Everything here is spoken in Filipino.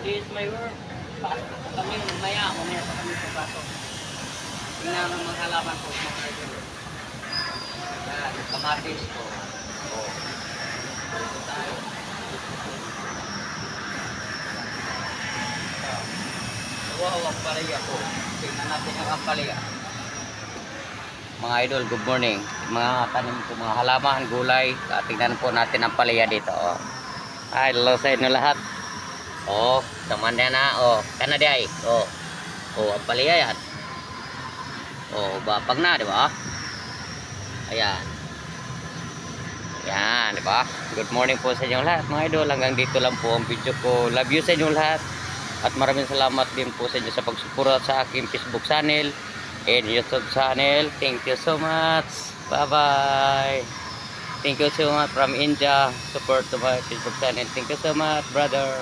is my work. Pasok po kami, mamaya pa kami papasok. Tingnan ang mga halaman po, mga idol. Yan, kamatis po. Oh. Ito tayo. Wow, ang palaya po. Tingnan natin ang ampalaya. Mga idol, good morning. Mga tanim po, mga halaman, gulay. Tingnan po natin ang palaya dito. Oh. Ay, hello sa inyo lahat. Oh, teman na na. Oh, kana di ay. Oh. Oh, ang palaya yan. Oh, bapag na, di ba? Ayan. Yan, di ba? Good morning po sa inyo lahat, mga idol. Hanggang dito lang po ang video ko. Love you sa inyo lahat. At maraming salamat din po sa inyo sa pagsuporta sa aking Facebook channel and YouTube channel. Thank you so much. Bye-bye. Thank you so much from India. Support to my Facebook channel. Thank you so much, brother.